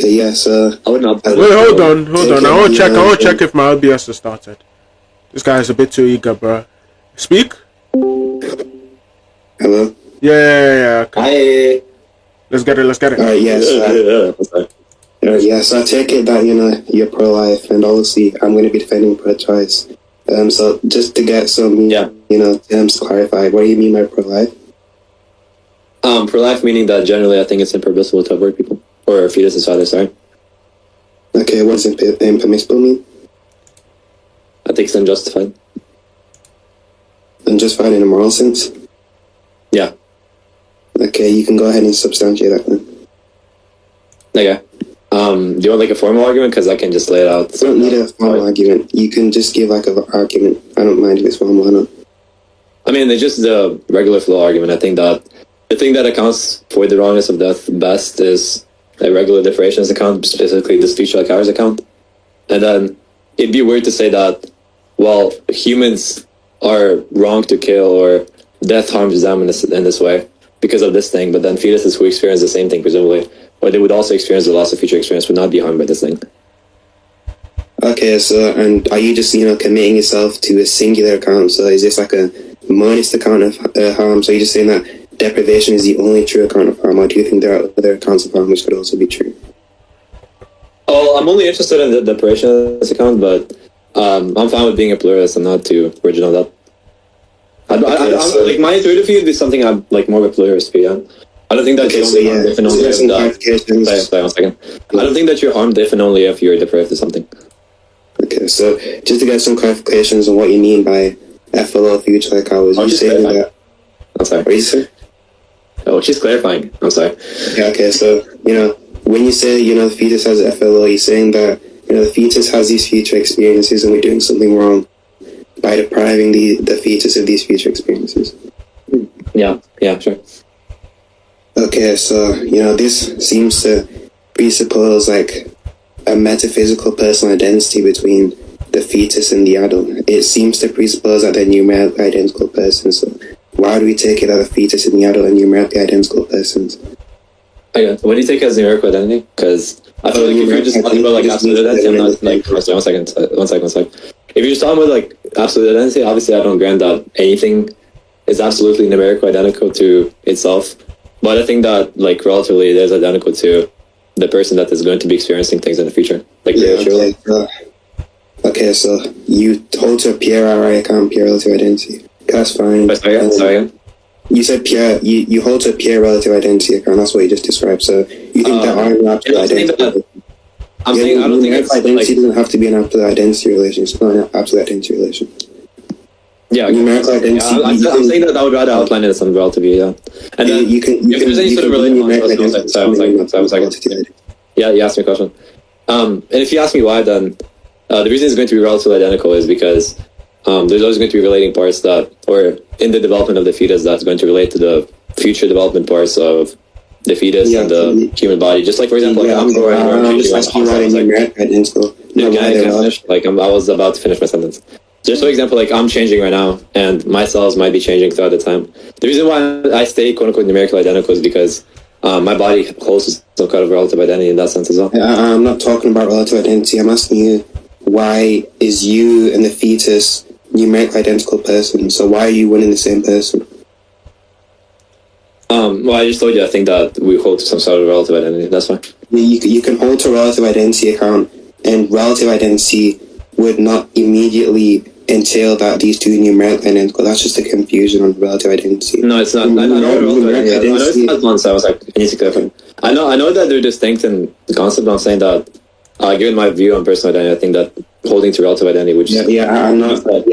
Okay, yeah, so I would not. Wait, hold on. I will check if my OBS is started. This guy is a bit too eager, bro. Speak? hello? Yeah. Okay. Hi. Let's get it. Alright, yes. So I take it that, you're pro-life, and obviously I'm going to be defending pro-choice. So just to get some, terms clarified, what do you mean by pro-life? Pro-life meaning that generally I think it's impermissible to abort people. Or fetuses, rather, sorry. Okay, what does impermissible mean? I think it's unjustified. Unjustified in a moral sense? Yeah. Okay, you can go ahead and substantiate that then. Okay. Do you want like a formal argument? Because I can just lay it out. You don't need a formal argument. You can just give like an argument. I don't mind if it's formal or not. I mean, it's just the regular flow argument. I think that the thing that accounts for the wrongness of death best is a regular differentials account, specifically the speech like ours account. And then it'd be weird to say that, well, humans are wrong to kill or death harms them in this way because of this thing, but then fetuses who experience the same thing, presumably, or they would also experience the loss of future experience, would not be harmed by this thing. Okay, so, and are you just, committing yourself to a singular account? So is this like a monist account of harm? So you're just saying that deprivation is the only true account of harm, or do you think there are other accounts of harm which could also be true? Oh, I'm only interested in the deprivation of this account, but I'm fine with being a pluralist. I'm not too rigid on that. Like my intuitive view would be something I'm like more of a pluralist view. Yeah? I don't think that you're harmed if and only if sorry, 1 second. I don't think that you're harmed if and only if you're deprived of something. Okay, so just to get some clarifications on what you mean by FLO future like hours, you saying that? I'm sorry. What did you say? Oh, she's clarifying. I'm sorry. Yeah, okay, so, when you say, the fetus has FLO, you're saying that, the fetus has these future experiences and we're doing something wrong by depriving the fetus of these future experiences. Yeah, sure. Okay, so, this seems to presuppose, like, a metaphysical personal identity between the fetus and the adult. It seems to presuppose that they're numerically identical persons, so why do we take it that the fetus and the adult are numerically identical persons? Okay, what do you take as numerical identity? Because I feel like if you're just talking about like absolute identity, I'm not like, one second. If you're just talking about like absolute identity, obviously I don't grant that anything is absolutely numerically identical to itself. But I think that like relatively it is identical to the person that is going to be experiencing things in the future. Like okay, so you hold to a PRI account, pure relative identity. That's fine. Sorry. You said pure. You hold to a pure relative identity account. That's what you just described. So you think that are absolute identity? I'm saying I don't think it's identity doesn't have to be an absolute identity relation. It's not an absolute identity relation. Yeah, numerical identity. I'm saying that I would rather outline it as some relative, yeah. And then if there's any sort of relation, sorry. Yeah, you asked me a question. And if you ask me why, then the reason it's going to be relatively identical is because there's always going to be relating parts that, or in the development of the fetus, that's going to relate to the future development parts of the fetus and the human body. Just like, for example, like, I'm growing or I'm changing I was about to finish my sentence. Just for example, like I'm changing right now, and my cells might be changing throughout the time. The reason why I stay quote-unquote numerically identical is because my body holds some kind of relative identity in that sense as well. I'm not talking about relative identity. I'm asking you, why is you and the fetus numerically identical person? So why are you one and the same person? Well, I just told you I think that we hold to some sort of relative identity. That's fine. You can hold to a relative identity account, and relative identity would not immediately entail that these two numerically identical. That's just a confusion on relative identity. No, it's not. I know it's not one, so I was like, I need to clarify. I know that they're distinct in the concept, but I'm saying that, given my view on personal identity, I think that holding to relative identity, which I'm not an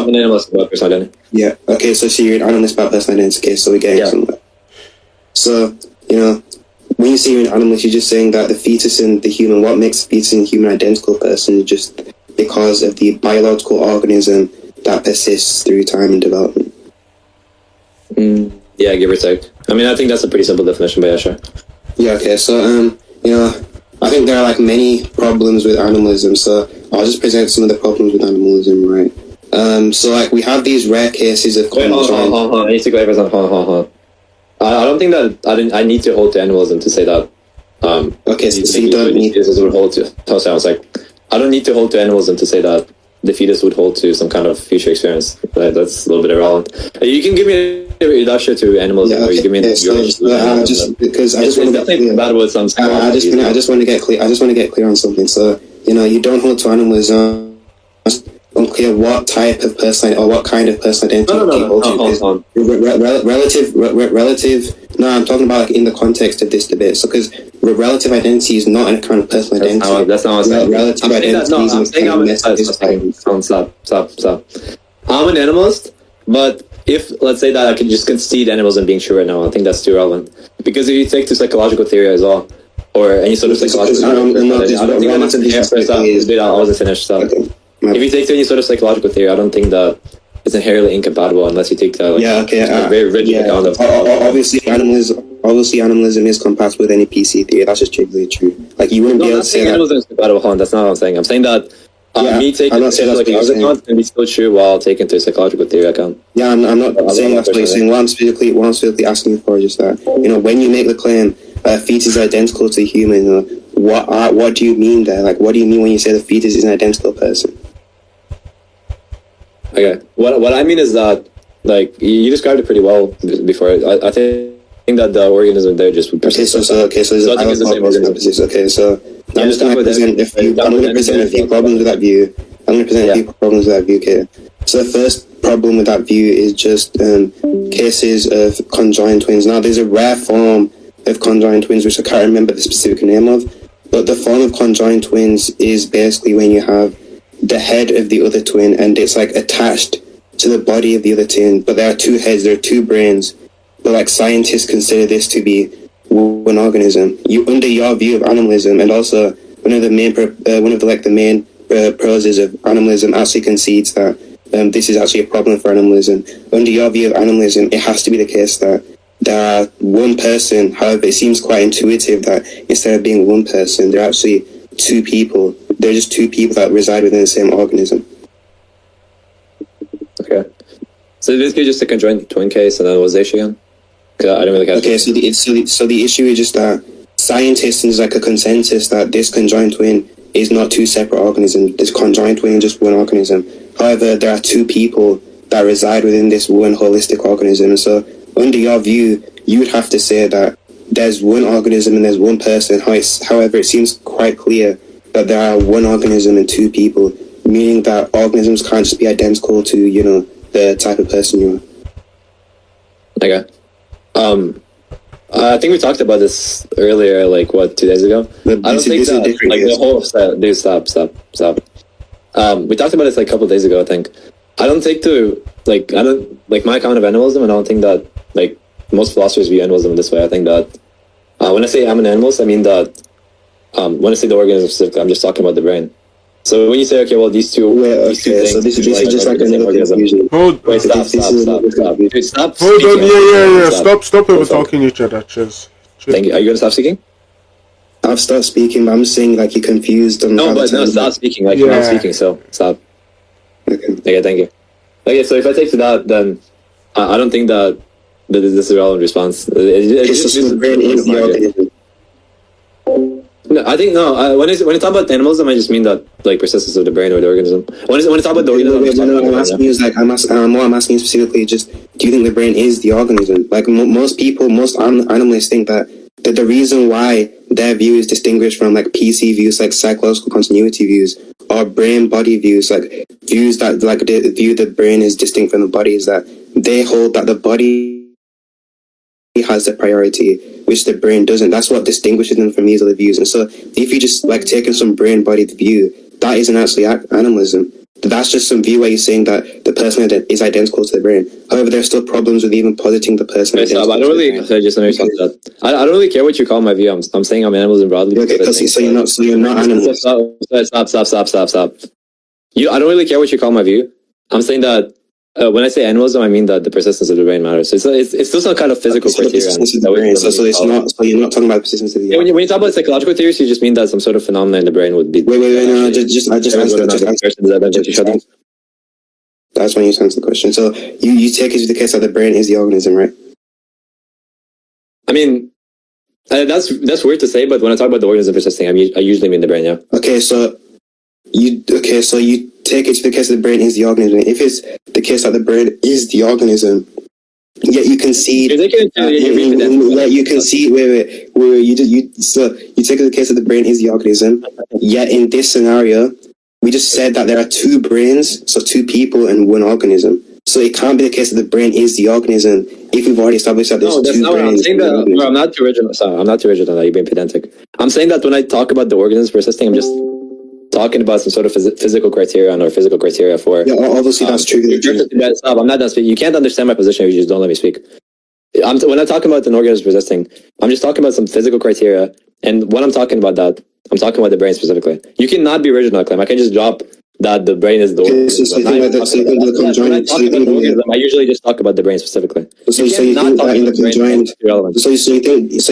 animalist about personal identity. Yeah. Okay. So you're an animalist about personal identity. Okay. So we're getting somewhere. So when you say you're an animalist, you're just saying that the fetus and the human, what makes the fetus and the human identical person is just because of the biological organism that persists through time and development. Yeah, give or take. I mean, I think that's a pretty simple definition, but yeah, sure. Yeah. Okay. So I think there are like many problems with animalism. So I'll just present some of the problems with animalism, right? So like we have these rare cases of hold on. I need to go over something. Hold on. I don't think that I need to hold to animalism to say that. Okay, so you don't need. Would hold to. I was like, I don't need to hold to animalism to say that the fetus would hold to some kind of future experience. Right? That's a little bit irrelevant. You can give me a reduction to animalism, Yeah, okay. or you give me just because I just want to get clear. Bad with some. I just want to get clear. I just want to get clear on something. So you don't hold to animalism. Unclear what type of person or what kind of person identity you hold to. Relative. No, I'm talking about like in the context of this debate. So, because relative identity is not an account of personal identity. That's not what I'm saying. Relative identity is I'm saying stop. I'm an animalist, but if let's say that I can just concede animalism being true right now, I think that's too relevant. Because if you take to psychological theory as well, or any sort of psychological theory, I don't think that's in here. I wasn't finished. So. Okay. If you take to any sort of psychological theory, I don't think that it's inherently incompatible unless you take the very rigid account of. Obviously, animalism is compatible with any PC theory. That's just strictly true. Like you wouldn't be able to say that. Animalism is compatible. Hold on, that's not what I'm saying. I'm saying that me taking the psychological account can be still true while taking to a psychological theory account. Yeah, I'm not saying that's what you're saying. What I'm specifically asking for is just that when you make the claim fetus is identical to a human, what do you mean there? Like, what do you mean when you say the fetus is an identical person? Okay, what I mean is that, like, you described it pretty well before. I think that the organism there just would persist. So I think it's the same organism. Okay, so I'm just going to present a few problems with that view. Okay, so the first problem with that view is just cases of conjoined twins. Now, there's a rare form of conjoined twins which I can't remember the specific name of, but the form of conjoined twins is basically when you have the head of the other twin and it's like attached to the body of the other twin, but there are two heads, there are two brains, but like scientists consider this to be one organism. Under your view of animalism, and also one of the main pros of animalism actually concedes that this is actually a problem for animalism. Under your view of animalism, it has to be the case that there are one person. However, it seems quite intuitive that instead of being one person, they're actually two people. They're just two people that reside within the same organism. Okay. So this is just a conjoined twin case, and then what's the issue again? I don't really get it. Okay, so the issue is just that scientists, there's like a consensus that this conjoined twin is not two separate organisms. This conjoined twin is just one organism. However, there are two people that reside within this one holistic organism. So under your view, you would have to say that there's one organism and there's one person. However, it seems quite clear that there are one organism and two people, meaning that organisms can't just be identical to, the type of person you are. Okay. I think we talked about this earlier, 2 days ago? I don't think that, the whole... Dude, stop. We talked about this, a couple of days ago, I think. I don't take to, my account of animalism, and I don't think that, most philosophers view animalism this way. I think that, when I say I'm an animalist, I mean that, when I say the organism specifically, I'm just talking about the brain. So when you say, okay, well, these two things... So this is just like another confusion. Wait, stop. Dude, stop. Hold on, yeah. Stop over-talking each other, cheers. Thank you. Are you going to stop speaking? I've stopped speaking, but I'm saying, you're confused. Stop speaking. You're not speaking, so stop. Okay, thank you. Okay, so if I take to that, then I don't think that this is a relevant response. No, I think no. When I talk about animalism, I just mean that persistence of the brain or the organism. When I talk about the organism, I'm asking you specifically. Just do you think the brain is the organism? Most people, most animalists think that the reason why their view is distinguished from PC views, psychological continuity views, or brain body views, views that they view the brain is distinct from the body, is that they hold that the body has the priority, which the brain doesn't. That's what distinguishes them from these other views. And so if you just taking some brain body view, that isn't actually animalism. That's just some view where you're saying that the person is identical to the brain. However, there are still problems with even positing the person. I don't really care what you call my view. I'm saying I'm animalism broadly. Okay, so you're not animalist. Stop. I don't really care what you call my view. I'm saying that when I say animalism, I mean that the persistence of the brain matters. So it's still some kind of physical criteria. So you're not talking about persistence of the brain. When you talk about psychological theories, you just mean that some sort of phenomenon in the brain would be. Wait, no, just answer. That's when you answer the question. So you take it to the case that the brain is the organism, right? I mean, that's weird to say, but when I talk about the organism persisting, I usually mean the brain. Yeah. Okay, so you take it to the case that the brain is the organism. If it's the case that the brain is the organism, yet you can see. You can see where you take it to the case that the brain is the organism. Yet in this scenario, we just said that there are two brains, so two people and one organism. So it can't be the case that the brain is the organism if we've already established that there's two brains. I'm saying that, bro, I'm not too rigid. Sorry, I'm not too rigid on that. You're being pedantic. I'm saying that when I talk about the organisms persisting, I'm just talking about some sort of physical criterion or physical criteria for. Yeah, obviously that's true. Stop. I'm not done speaking. You can't understand my position if you just don't let me speak. When I'm talking about an organism persisting, I'm just talking about some physical criteria, and when I'm talking about that, I'm talking about the brain specifically. You cannot be rigid on that claim. I can just drop that the brain is the organism. When I talk about the organism, I usually just talk about the brain specifically. So you think that in the conjoined, so you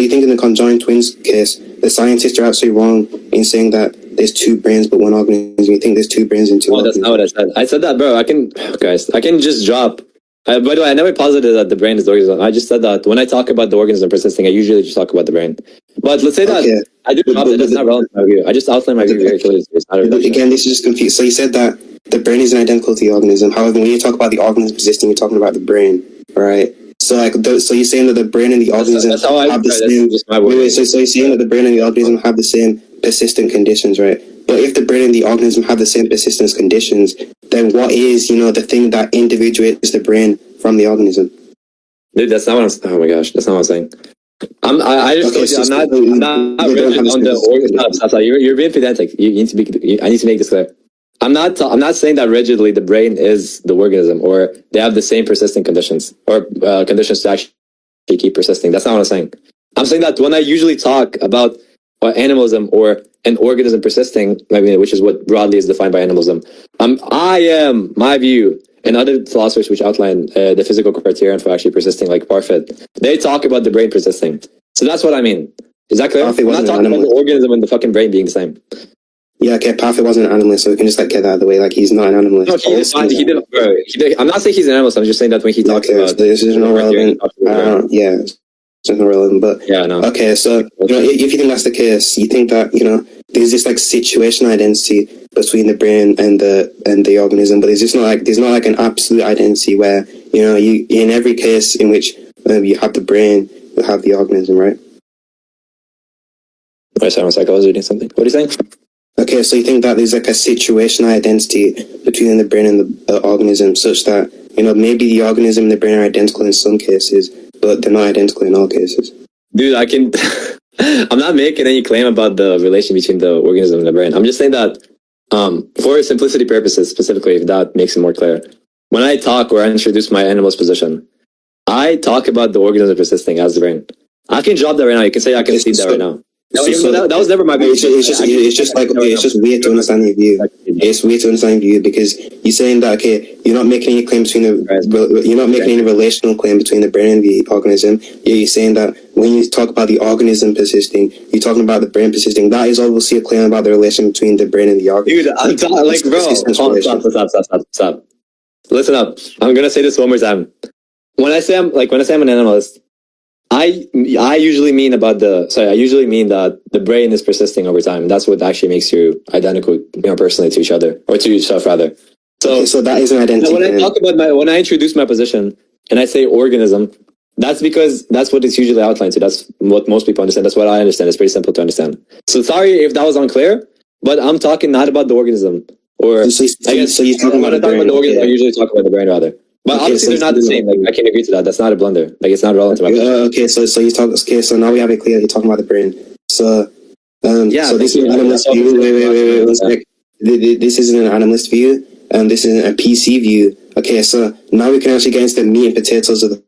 think in the conjoined twins case, the scientists are actually wrong in saying that there's two brains but one organism. You think there's two brains and two organisms? That's not what I said. I said that, bro. I can just drop. By the way, I never posited that the brain is the organism. I just said that when I talk about the organism persisting, I usually just talk about the brain. But let's say that I do drop it. That's not relevant to my view. I just outline my view very clearly. Again, this is just confused. So you said that the brain isn't identical to the organism. However, when you talk about the organism persisting, you're talking about the brain, right? So so you're saying that the brain and the organism have the same. So you're saying that the brain and the organism have the same persistent conditions, right? But if the brain and the organism have the same persistence conditions, then what is, the thing that individuates the brain from the organism? Dude, that's not what I'm. Oh my gosh, that's not what I'm saying. I just told you, I'm not rigid on the organism. Stop. You're being pedantic. I need to make this clear. I'm not saying that rigidly the brain is the organism or they have the same persistent conditions or conditions to actually keep persisting. That's not what I'm saying. I'm saying that when I usually talk about animalism or an organism persisting, which is what broadly is defined by animalism, my view, and other philosophers which outline the physical criterion for actually persisting, like Parfit, they talk about the brain persisting. So that's what I mean. Is that clear? I'm not talking about the organism and the fucking brain being the same. Yeah, okay, Parfit wasn't an animalist, so we can just get that out of the way. He's not an animalist. No, he didn't. I'm not saying he's an animalist. I'm just saying that when he talks about this is not relevant. It's not relevant. But yeah, no. Okay, so if you think that's the case, you think that there's this situational identity between the brain and the organism, but there's not an absolute identity where you in every case in which you have the brain, you have the organism, right? Wait, sorry, I was reading something. What are you saying? Okay, so you think that there's a situational identity between the brain and the organism, such that maybe the organism and the brain are identical in some cases, but they're not identical in all cases. Dude, I'm not making any claim about the relation between the organism and the brain. I'm just saying that for simplicity purposes, specifically, if that makes it more clear, when I talk or I introduce my animalist position, I talk about the organism persisting as the brain. I can drop that right now. You can say I can see that right now. That was never my view. It's just weird to understand your view. It's weird to understand your view because you're saying that you're not making any claim you're not making any relational claim between the brain and the organism. You're saying that when you talk about the organism persisting, you're talking about the brain persisting. That is obviously a claim about the relation between the brain and the organism. Dude, I'm talking bro. Stop. Listen up. I'm gonna say this one more time. When I say I'm an animalist, I usually mean that the brain is persisting over time. That's what actually makes you identical, personally to each other or to yourself rather. So that is an identity. When I introduce my position and I say organism, that's because that's what it's usually outlined to. That's what most people understand. That's what I understand. It's pretty simple to understand. So sorry if that was unclear, but I'm talking not about the organism or so you're talking about the brain. I usually talk about the brain rather. But obviously they're not the same. I can agree to that. That's not a blunder. It's not relevant to my position. Okay, so you talk. Okay, so now we have it clear. You're talking about the brain. So so this is an animalist view. Wait, 1 sec. This isn't an animalist view. This isn't a PC view. Okay, so now we can actually get into the meat and potatoes of the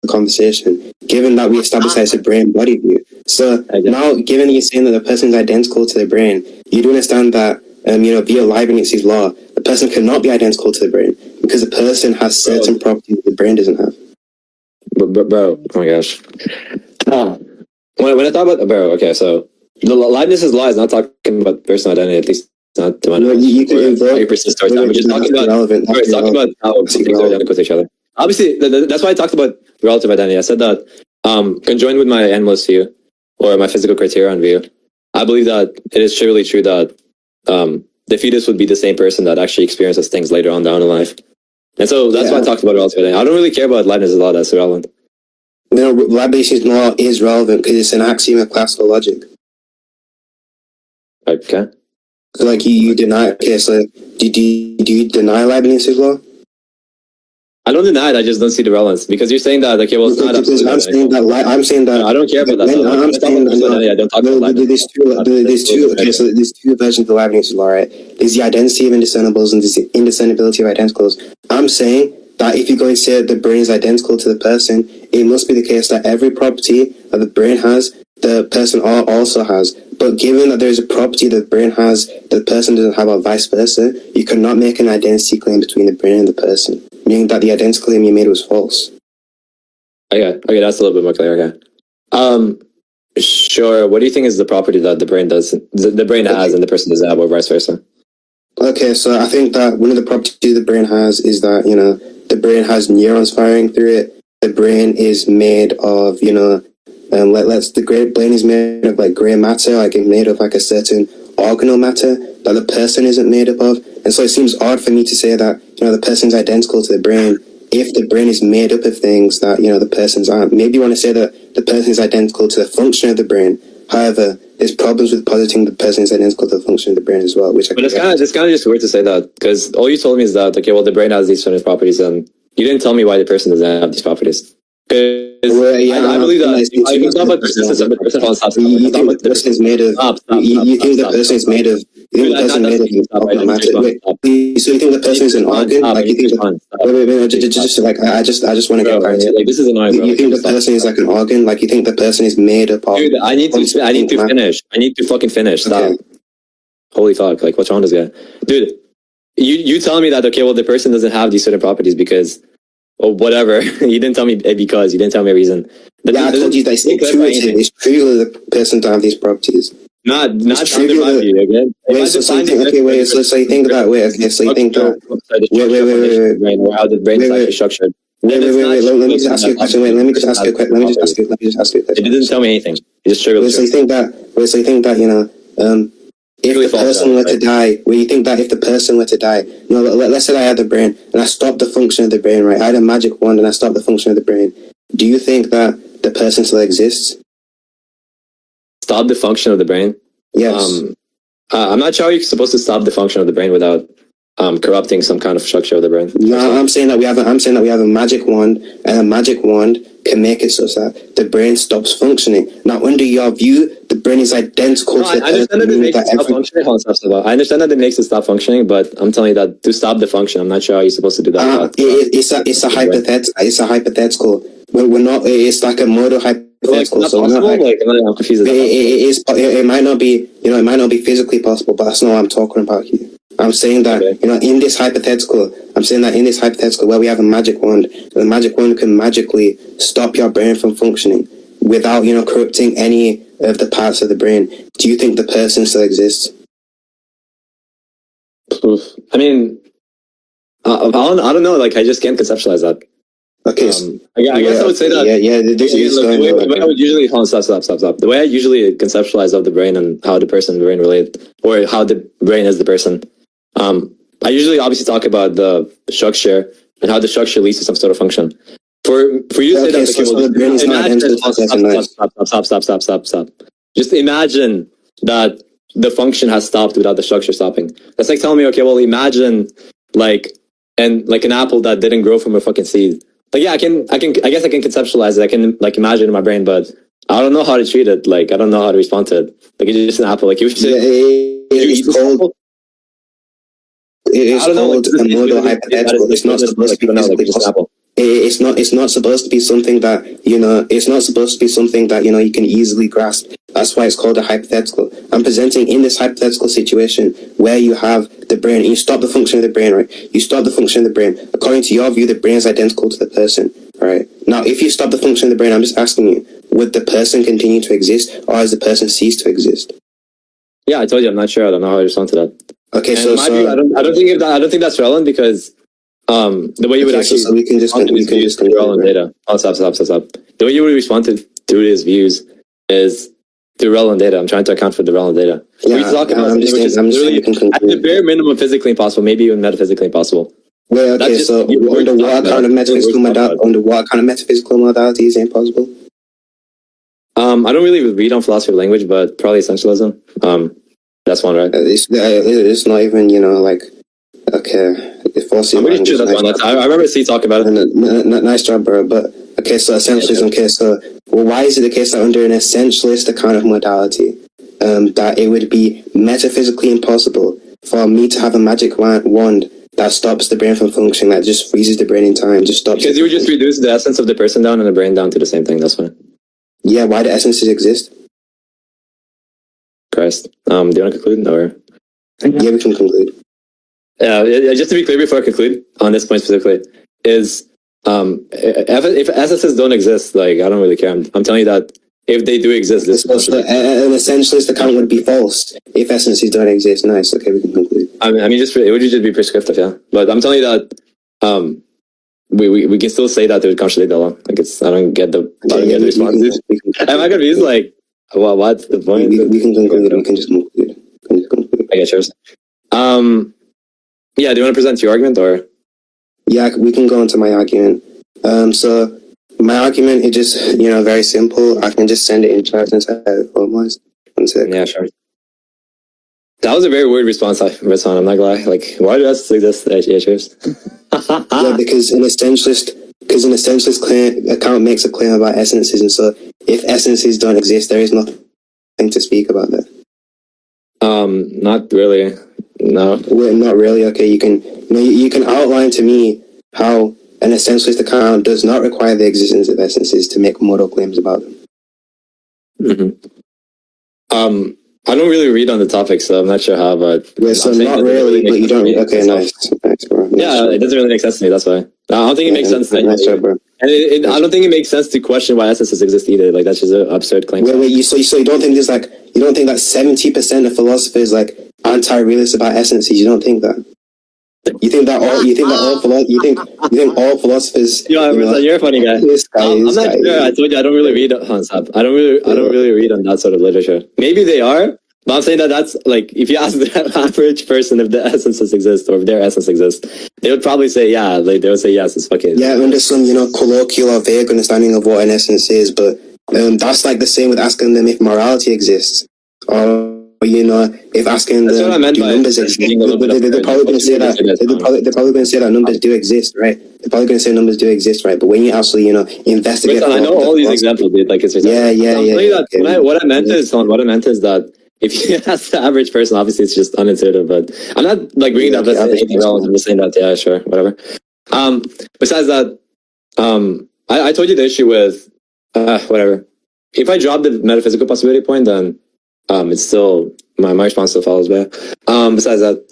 conversation. Given that we established that it's a brain-body view. So now, given you're saying that the person is identical to the brain, you do understand that via Leibniz's law, the person cannot be identical to the brain because the person has certain properties the brain doesn't have. Bro, oh my gosh. When I talk about okay, so the Leibniz's law is not talking about personal identity, at least not to my knowledge. You can invoke. We're just talking about how things are identical to each other. Obviously, that's why I taled about relative identity. I said that conjoined with my animalist view or my physical criterion view, I believe that it is surely true that the fetus would be the same person that actually experiences things later on down in life. And so that's why I talked about it all today. I don't really care about Leibniz's law, that's irrelevant. No, Leibniz's law is relevant because it's an axiom of classical logic. Okay. So, like, you deny, okay, so do you deny Leibniz's law? I don't deny it, I just don't see the relevance. Because you're saying that, okay, well, it's not because I'm saying that I don't care about that. I'm saying that, I don't talk about Leibniz. There's two versions of Leibniz's law, right? There's the identity of indiscernibles and there's the indiscernibility of identicals. I'm saying that if you're going to say the brain is identical to the person, it must be the case that every property that the brain has, the person also has. But given that there is a property that the brain has that the person doesn't have, or vice versa, you cannot make an identity claim between the brain and the person, meaning that the identity claim you made was false. Okay, that's a little bit more clear. Okay. Sure. What do you think is the property that the brain has and the person doesn't have, or vice versa? Okay, so I think that one of the properties the brain has is that, the brain has neurons firing through it. The brain is made of, the brain is made of like grey matter, like it's made of like a certain organelle matter that the person isn't made up of. And so it seems odd for me to say that, the person's identical to the brain if the brain is made up of things that, the persons aren't. Maybe you want to say that the person is identical to the function of the brain. However, there's problems with positing the person is identical to the function of the brain as well, which I. But it's kind of just weird to say that, because all you told me is that, okay, well, the brain has these certain properties, and you didn't tell me why the person doesn't have these properties. Because I believe that you talk about persistence of the person. You think the person is made of. You think the person is made of. You think the person is made of organ matter. Wait, so you think the person is an organ? Like you think? Wait, just like I just want to get back to. Like this is annoying. You think the person is like an organ? Like you think the person is made up of? Dude, I need to finish. I need to fucking finish. Stop. Okay. Holy fuck! Like what's wrong with this guy, dude? You telling me that, okay, well, the person doesn't have these certain properties because. Or whatever. You didn't tell me because. You didn't tell me a reason. I told you that it's intuitive. It's trivial that the person to have these properties. Not trivial. Again. Wait, so you think that. Wait, okay, so you think that. Wait. How the brain is actually structured. Wait. Let me just ask you a question. Let me just ask you a question. It didn't tell me anything. It just trivial. So you think that. If the person were to die, you think that if the person were to die, let's say I had the brain and I stopped the function of the brain, right? I had a magic wand and I stopped the function of the brain. Do you think that the person still exists? Stop the function of the brain? Yes. I'm not sure how you're supposed to stop the function of the brain without corrupting some kind of structure of the brain. No, I'm saying that we have a magic wand, and a magic wand can make it so that the brain stops functioning. Now, under your view, the brain is identical to the I understand that it makes it stop functioning. I understand that it makes it stop functioning, but I'm telling you that to stop the function, I'm not sure how you're supposed to do that. It's a hypothetical. We're not. It's like a modal hypothetical. So I'm confused. It might not be. It might not be physically possible, but that's not what I'm talking about here. I'm saying that, in this hypothetical, where we have a magic wand, the magic wand can magically stop your brain from functioning without, corrupting any of the parts of the brain. Do you think the person still exists? I mean, I don't know. Like, I just can't conceptualize that. Okay. I guess I would say that. The way I would usually stop. The way I usually conceptualize of the brain and how the person and the brain relate, or how the brain is the person. I usually obviously talk about the structure and how the structure leads to some sort of function. For you to say that, the brain is not identical. Stop. Just imagine that the function has stopped without the structure stopping. That's like telling me, okay, well, imagine like an apple that didn't grow from a fucking seed. Like, yeah, I guess I can conceptualize it. I can like imagine it in my brain, but I don't know how to treat it. Like, I don't know how to respond to it. Like, it's just an apple. Like, it's called a modal hypothetical. It's not supposed to be physically possible. It's not supposed to be something that it's not supposed to be something that you can easily grasp. That's why it's called a hypothetical. I'm presenting in this hypothetical situation where you have the brain and you stop the function of the brain, right? You stop the function of the brain. According to your view, the brain is identical to the person, right? Now, if you stop the function of the brain, I'm just asking you, would the person continue to exist, or has the person ceased to exist? Yeah, I told you I'm not sure. I don't know how to respond to that. Okay, and I don't think that's relevant because The way you would actually so we can just through relevant data. Oh, stop. The way you would respond to his views is through relevant data. I'm trying to account for the relevant data. Yeah, we talk about I'm just saying we can at the bare minimum physically impossible, maybe even metaphysically impossible. Wait, okay, so under what kind of metaphysical modality is it impossible? I don't really read on philosophy of language, but probably essentialism. That's one, right? It's not even, like, okay. I'm pretty sure that's one. I remember C talking about it. Nice job, bro. But okay, so essentialism. Okay, so why is it the case that under an essentialist kind of modality, that it would be metaphysically impossible for me to have a magic wand that stops the brain from functioning, that just freezes the brain in time, just stops? Because you would just reduce the essence of the person down and the brain down to the same thing. That's fine. Yeah, why do essences exist? Christ. Do you want to conclude or? Yeah, we can conclude. Just to be clear before I conclude on this point specifically, is if essences don't exist, like, I don't really care. I'm telling you that if they do exist, this an essentialist account would be false if essences don't exist. Nice. Okay, we can conclude. I mean, it would just be prescriptive, yeah. But I'm telling you that we can still say that they would contradict the law. Like, I don't get the response. Am I confused? Like, what's the point? We can conclude. We can just conclude. I guess yours. Yeah, do you want to present your argument, or? Yeah, we can go into my argument. So my argument is just, very simple. I can just send it in chat since I have it formalized. One sec. Yeah, sure. That was a very weird response, Rizzhan. I'm not gonna lie. Like, why do I say this? Yeah, cheers. Yeah, because an essentialist account makes a claim about essences, and so if essences don't exist, there is nothing to speak about that. Not really. No. Well, not really. Okay, you can outline to me how an essentialist account does not require the existence of essences to make model claims about them. Mm-hmm. I don't really read on the topic, so I'm not sure how, but... Yeah, so not really, but you don't... Okay, nice, bro. Yeah, it doesn't really make sense to me, that's why. I don't think it makes sense. Nice job, bro. And I don't think it makes sense to question why essences exist either. Like, that's just an absurd claim. Wait, so you don't think there's like... You don't think that 70% of philosophers, like, anti-realist about essences? You don't think that? You think all philosophers... You're a funny guy. I'm not sure. I told you I don't really read on stuff. I don't really read on that sort of literature. Maybe they are, but I'm saying that's like, if you ask the average person if the essences exist or if their essence exists, they would probably say yeah. Like, they would say yes, it's fucking... Yeah, under some colloquial or vague understanding of what an essence is, but that's like the same with asking them if morality exists, or if asking them do numbers exist. They're probably going to say that. They're probably going to say that numbers do exist, right? They're probably going to say numbers do exist, right? But when you actually investigate, I know all these examples, dude. Like, it's yeah. What I meant is that if you ask the average person, obviously it's just unintuitive. But I'm not like bringing that as anything wrong. I'm just saying that, yeah, sure, whatever. Besides that, I told you the issue with whatever. If I drop the metaphysical possibility point, then it's still my response still follows back. Besides that,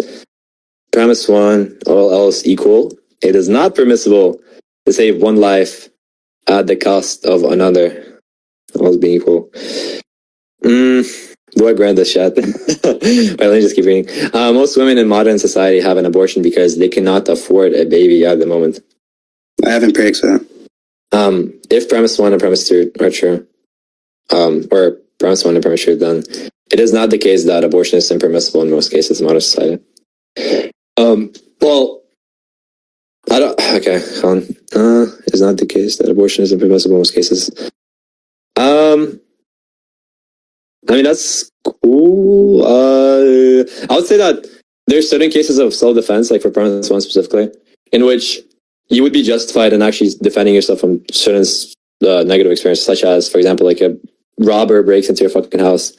premise one, all else equal, it is not permissible to save one life at the cost of another. All else being equal. Do I grant this shit? Wait, let me just keep reading. Most women in modern society have an abortion because they cannot afford a baby at the moment. I haven't predicted that. If premise one and premise two are true, or premise one and premise two, then it is not the case that abortion is impermissible in most cases in modern society. Well, I don't... Okay, hold on. It's not the case that abortion is impermissible in most cases. I mean, that's cool. I would say that there's certain cases of self-defense, like for premise one specifically, in which you would be justified in actually defending yourself from certain negative experiences, such as, for example, like a robber breaks into your fucking house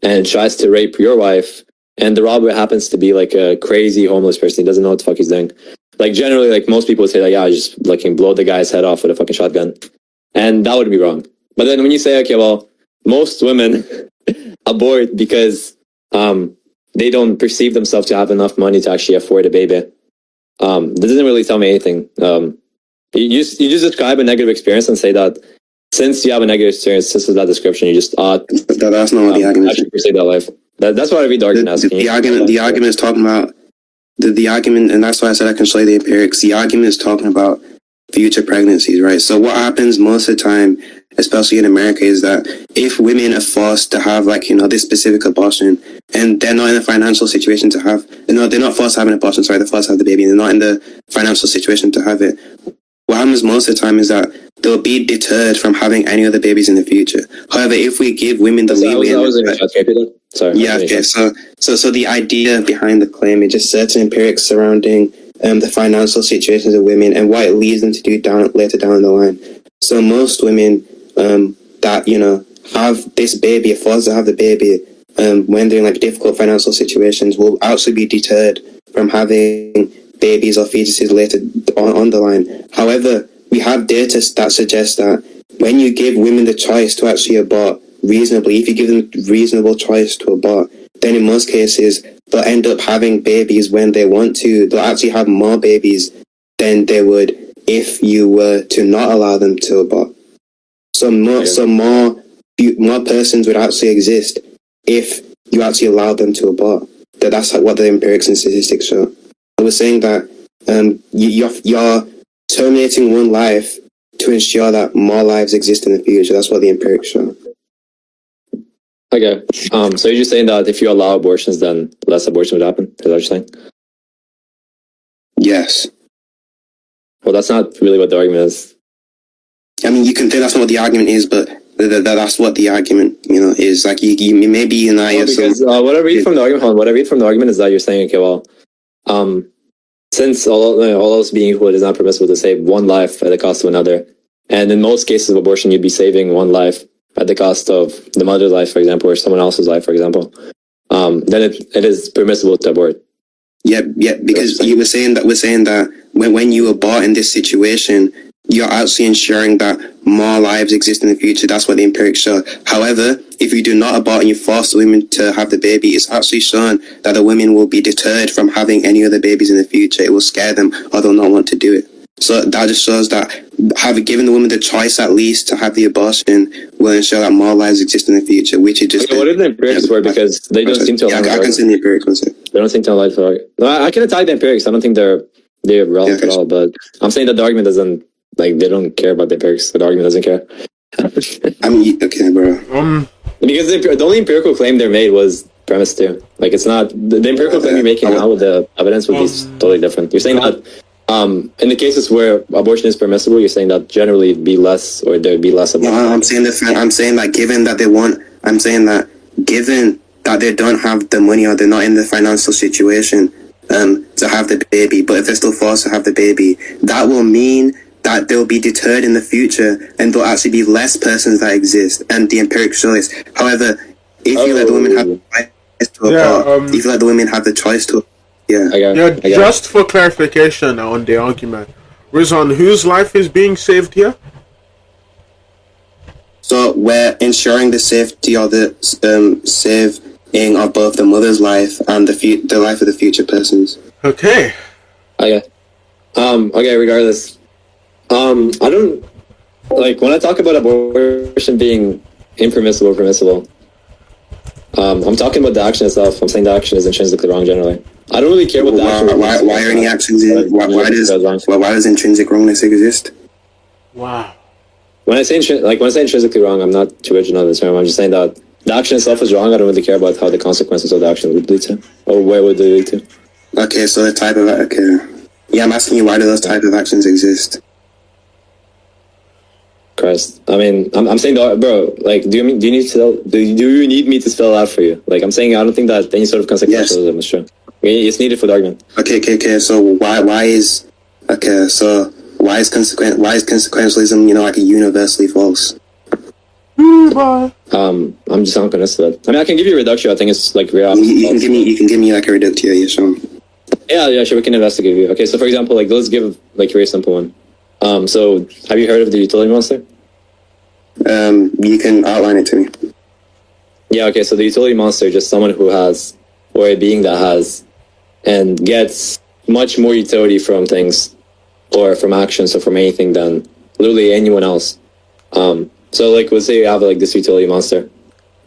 and tries to rape your wife, and the robber happens to be like a crazy homeless person. He doesn't know what the fuck he's doing. Like, generally, like, most people would say, like, yeah, just like blow the guy's head off with a fucking shotgun, and that would be wrong. But then when you say, okay, well, most women abort because they don't perceive themselves to have enough money to actually afford a baby, that doesn't really tell me anything. You just describe a negative experience and say that since you have a negative experience, since that description, you just ought that's not what the argument actually proceed that life. That's what I read the argument as. The argument is talking about the argument, and that's why I said I can show you the empirics. The argument is talking about future pregnancies, right? So what happens most of the time, especially in America, is that if women are forced to have, like, you know, this specific abortion, and they're not in a financial situation to have, no, they're not forced to have an abortion, sorry, they're forced to have the baby, they're not in the financial situation to have it. What happens most of the time is that they'll be deterred from having any other babies in the future. However, if we give women the leeway... Sorry. Yeah, okay, so the idea behind the claim is just certain empirics surrounding the financial situations of women and what it leads them to do later down the line. So most women that, you know, have this baby, are forced to have the baby when they're in like difficult financial situations, will actually be deterred from having babies or fetuses later on the line. However, we have data that suggests that when you give women the choice to actually abort reasonably, if you give them reasonable choice to abort, then in most cases they'll end up having babies when they want to. They'll actually have more babies than they would if you were to not allow them to abort. So more persons would actually exist if you actually allowed them to abort. That's what the empirics and statistics show. I was saying that you're terminating one life to ensure that more lives exist in the future. That's what the empirics show. Okay. So you're just saying that if you allow abortions, then less abortion would happen? Is that what you're saying? Yes. Well, that's not really what the argument is. I mean, you can think that's not what the argument is, but that's what the argument, you know, is. Like, you maybe you and I... Well, because what I read from the argument is that you're saying, okay, well, since all else being equal, it is not permissible to save one life at the cost of another. And in most cases of abortion, you'd be saving one life at the cost of the mother's life, for example, or someone else's life, for example. Then it is permissible to abort. Yeah, because we're saying that when you abort in this situation, you're actually ensuring that more lives exist in the future. That's what the empirics show. However, if you do not abort and you force the women to have the baby, it's actually shown that the women will be deterred from having any other babies in the future. It will scare them, or they'll not want to do it. So that just shows that having given the woman the choice at least to have the abortion will ensure that more lives exist in the future, which is just... Okay, what are the empirics for? Because they don't seem to... Yeah, I can see the empirics. They don't seem to align for... No, I can attack the empirics. I don't think they're relevant at all, but I'm saying that the argument doesn't... Like, they don't care about the empirics. The argument doesn't care. I mean, okay, bro. Because the only empirical claim they made was premise 2. Like, it's not... The empirical claim you're making now with the evidence would be totally different. You're saying that... in the cases where abortion is permissible, you're saying that generally it'd be less, or there'd be less abortion. No, I'm saying that given that they don't have the money or they're not in the financial situation to have the baby, but if they're still forced to have the baby, that will mean that they'll be deterred in the future and there'll actually be less persons that exist, and the empirics show this. However, if you let the women have the choice to abort, if you let the women have the choice to... Just for clarification on the argument, Rizzhan, whose life is being saved here? So we're ensuring the safety or the saving of both the mother's life and the life of the future persons. Okay. Okay. Okay, regardless. I don't... Like, when I talk about abortion being impermissible or permissible, I'm talking about the action itself. I'm saying the action is intrinsically wrong generally. I don't really care what the action is. Why are any actions in? Why does intrinsic wrongness exist? Wow. When I say intrinsically wrong, I'm not too original in the term. I'm just saying that the action itself is wrong. I don't really care about how the consequences of the action would lead to, or where would they lead to. Okay, so the type of... Okay. Yeah, I'm asking you, why do those type of actions exist? Christ. I mean, I'm saying, bro, like, do you need me to spell it out for you? Like, I'm saying, I don't think that any sort of consequentialism is true. It's needed for the argument. Okay. So why is consequentialism, you know, like, universally false? I'm just not convinced of it. I mean, I can give you a reductio. I think it's like real. You can give me like a reductio. Yeah, sure. Yeah, sure. We can investigate you. Okay, so for example, like, let's give like a very simple one. So have you heard of the utility monster? You can outline it to me. Yeah, okay, so the utility monster is just someone who has, or a being that has, and gets much more utility from things, or from actions, or from anything than literally anyone else. So like, let's say you have like this utility monster.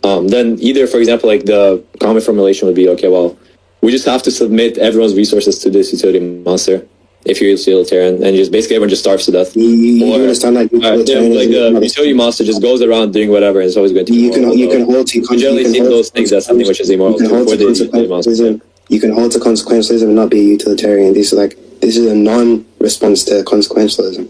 Then either, for example, like the common formulation would be, okay, well, we just have to submit everyone's resources to this utility monster. If you're utilitarian, and just basically everyone just starves to death. You understand that utilitarianism? Like the utility monster just goes around doing whatever, and it's always going to. You can hold to. We generally see those things as something which is immoral. You can hold to consequentialism and not be a utilitarian. This is a non-response to consequentialism.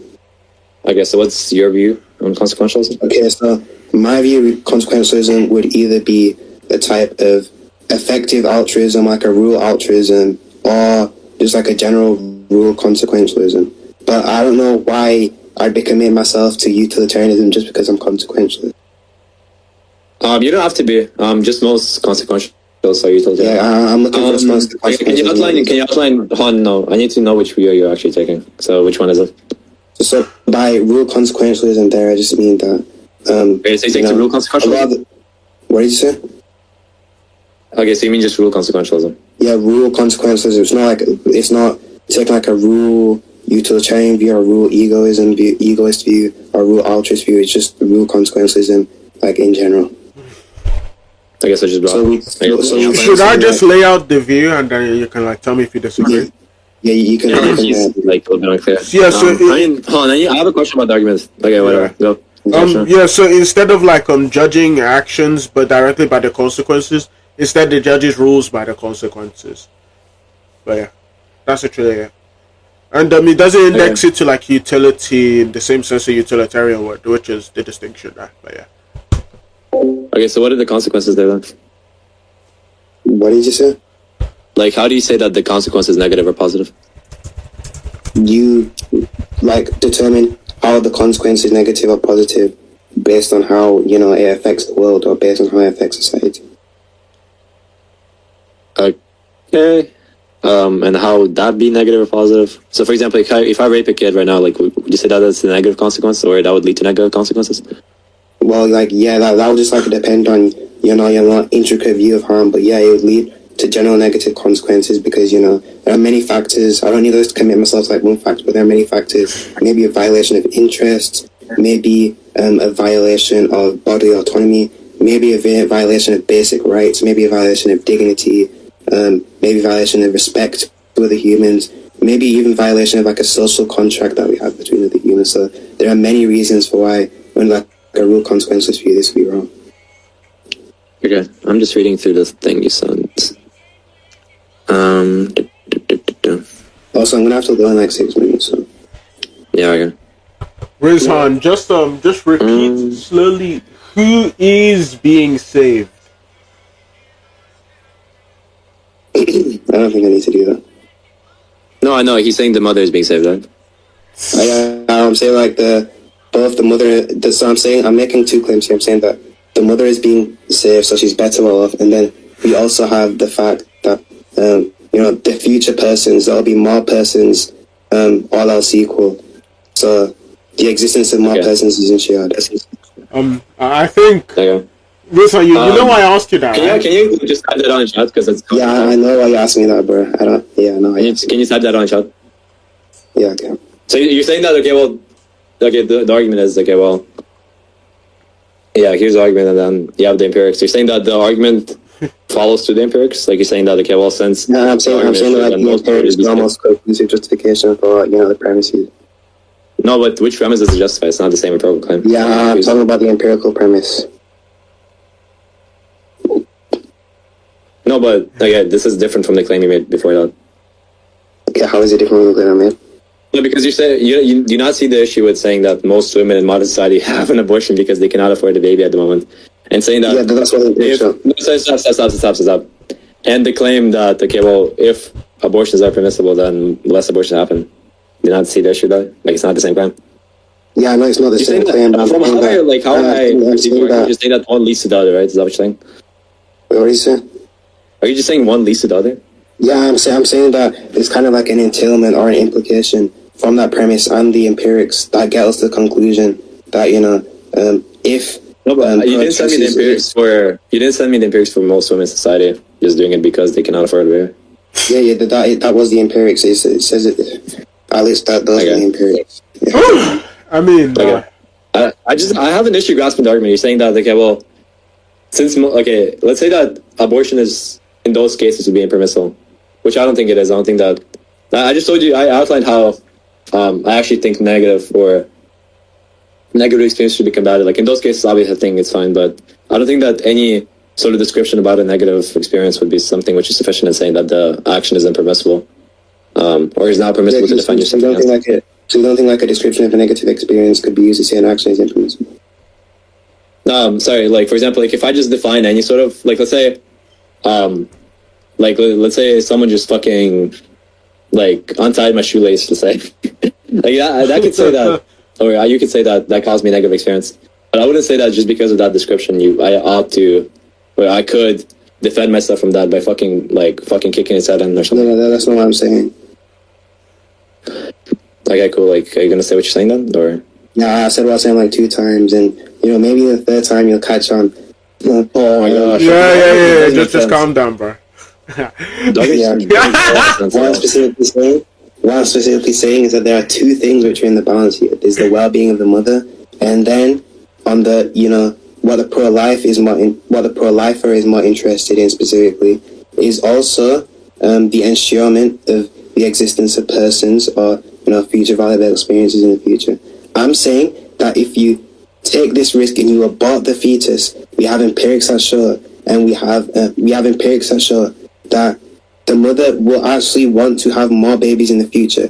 Okay, so what's your view on consequentialism? Okay, so my view of consequentialism would either be a type of effective altruism, like a rule altruism, or just like a general rule consequentialism. But I don't know why I'd be committing myself to utilitarianism just because I'm consequentialist. You don't have to be. Just most consequentialists are utilitarian. Yeah, I'm looking for response to consequentialism. Can you outline? No, I need to know which view you're actually taking. So which one is it? So by rule consequentialism, there I just mean that. Okay, so you take the rule consequentialism. What did you say? Okay, so you mean just rule consequentialism? Yeah, rule consequentialism. It's not taking like a rule utilitarian view or rule egoist view or rule altruist view. It's just rule consequentialism, like in general. I guess I just brought. Should I just lay out the view and then you can like tell me if you disagree? Yeah, you can. Like a little bit unclear. Yeah, so I have a question about the argument. Okay, whatever. Go. Yeah, so instead of like judging actions but directly by the consequences, instead the judges rules by the consequences. But yeah, that's actually yeah. And it doesn't index it to like utility in the same sense a utilitarian word, which is the distinction there. But yeah. Okay, so what are the consequences there then? What did you say? Like, how do you say that the consequence is negative or positive? You like determine how the consequence is negative or positive based on how it affects the world or based on how it affects society. Okay. And how would that be negative or positive? So, for example, if I rape a kid right now, like, would you say that that's a negative consequence, or that would lead to negative consequences? Well, that would just depend on your more intricate view of harm, but yeah, it would lead to general negative consequences because there are many factors. I don't need to commit myself to like one factor, but there are many factors. Maybe a violation of interest, maybe a violation of bodily autonomy, maybe a violation of basic rights, maybe a violation of dignity. Maybe violation of respect for other humans, maybe even violation of like a social contract that we have between other humans. So there are many reasons for why when like a rule consequences view this would be wrong. Okay, I'm just reading through the thing you sent. Also, I'm gonna have to go in like 6 minutes. So. Yeah, okay. Rizzhan, just repeat slowly. Who is being saved? I don't think I need to do that. No, I know. He's saying the mother is being saved, right? I'm saying like both the mother. So I'm making two claims here. I'm saying that the mother is being saved, so she's better off, and then we also have the fact that the future persons, there'll be more persons, all else equal. So the existence of more persons is ensured. I think. Okay. Rizzhan, you know why I asked you that, right? Can you just type that on in chat? Because it's... Yeah, I know why you asked me that, bro. I don't... Yeah, no. Can you type that on in chat? Yeah, okay. So you're saying that, the argument is, yeah, here's the argument, and then you have the empirics. You're saying that the argument follows to the empirics? Like, you're saying that, since... No, I'm saying that the empirics is almost conclusive justification for, the premises. No, but which premise does it justify? It's not the same empirical claim. Yeah, I'm talking about the empirical premise. No, but this is different from the claim you made before that. Okay, how is it different from the claim I made? No, because you say you do not see the issue with saying that most women in modern society have an abortion because they cannot afford a baby at the moment, and saying that that's what stop. And the claim that if abortions are permissible, then less abortions happen. Do not see the issue though. Like, it's not the same claim. Yeah, no, it's not the same claim. From how high? You just say that one leads to the other, right? Is that what you're saying? What are you saying? Are you just saying one leads to the other? Yeah, I'm saying that it's kind of like an entailment or an implication from that premise and the empirics that get us to the conclusion that if no, but you didn't send me the empirics for most women in society just doing it because they cannot afford a baby. Yeah, that was the empirics. It says it. At least those are the empirics. Yeah. I mean, I have an issue grasping the argument. You're saying that let's say that abortion is in those cases would be impermissible, which I don't think it is. I don't think that. I just told you. I outlined how I actually think negative experience should be combated. Like in those cases, obviously, I think it's fine, but I don't think that any sort of description about a negative experience would be something which is sufficient in saying that the action is impermissible, or is not permissible to defend yourself. So you don't think like a description of a negative experience could be used to say an action is impermissible? Sorry, like for example, like if I just define any sort of, like let's say someone just fucking like untied my shoelace, to say like that could say that, or you could say that caused me a negative experience, but I wouldn't say that just because of that description. I could defend myself from that by fucking kicking his head in or something. No, that's not what I'm saying. Okay, cool. Like, are you gonna say what you're saying then, or? Yeah, I said what I was saying like 2 times, and maybe the 3rd time you'll catch on. Oh my gosh! Yeah. Just calm down, bro. What I'm specifically saying is that there are 2 things which are in the balance here. There's the well-being of the mother, and then on the what the pro-lifer is more interested in specifically is also the ensurement of the existence of persons or future valuable experiences in the future. I'm saying that if you take this risk and you abort the fetus, we have empirics that show, that the mother will actually want to have more babies in the future,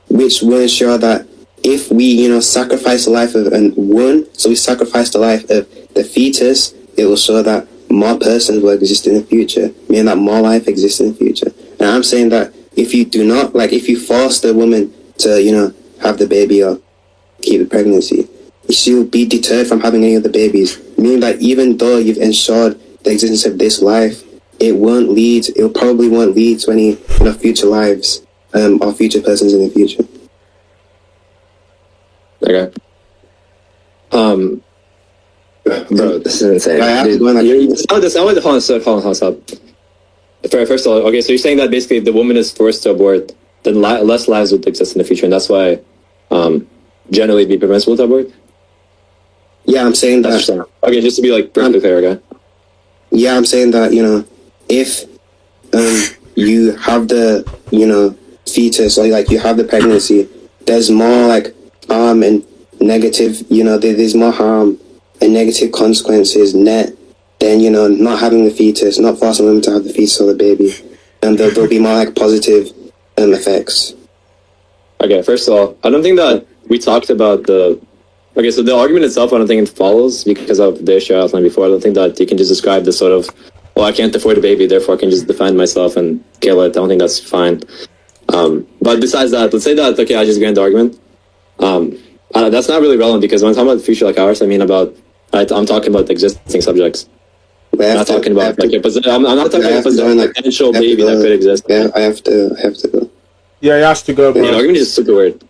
which will ensure that if we sacrifice the life of one, so we sacrifice the life of the fetus, it will show that more persons will exist in the future, meaning that more life exists in the future. And I'm saying that if you do not, if you force the woman to have the baby or keep the pregnancy, she'll be deterred from having any of the babies, meaning that even though you've ensured the existence of this life, it probably won't lead to any future lives or future persons in the future. Okay. Bro, this is insane. I have to go in Hold on, stop. First of all, okay, so you're saying that basically if the woman is forced to abort, then less lives would exist in the future, and that's why generally it'd be permissible to abort? Yeah, I'm saying that. Okay, just to be perfectly clear, okay? Yeah, I'm saying that, if you have the, fetus, or you have the pregnancy, there's more harm and negative, there's more harm and negative consequences net than, not having the fetus, not forcing women to have the fetus or the baby. And there'll be more positive effects. Okay, first of all, I don't think that we talked about okay, so the argument itself, I don't think it follows because of the issue I outlined before. I don't think that you can just describe this sort of, well, I can't afford a baby, therefore I can just defend myself and kill it. I don't think that's fine. But besides that, let's say that, okay, I just grant the argument. That's not really relevant because when I'm talking about future like ours, I'm talking about existing subjects. I'm not talking about a potential baby that could exist. Yeah, I have to go. Yeah, he has to go, bro. The argument is super weird.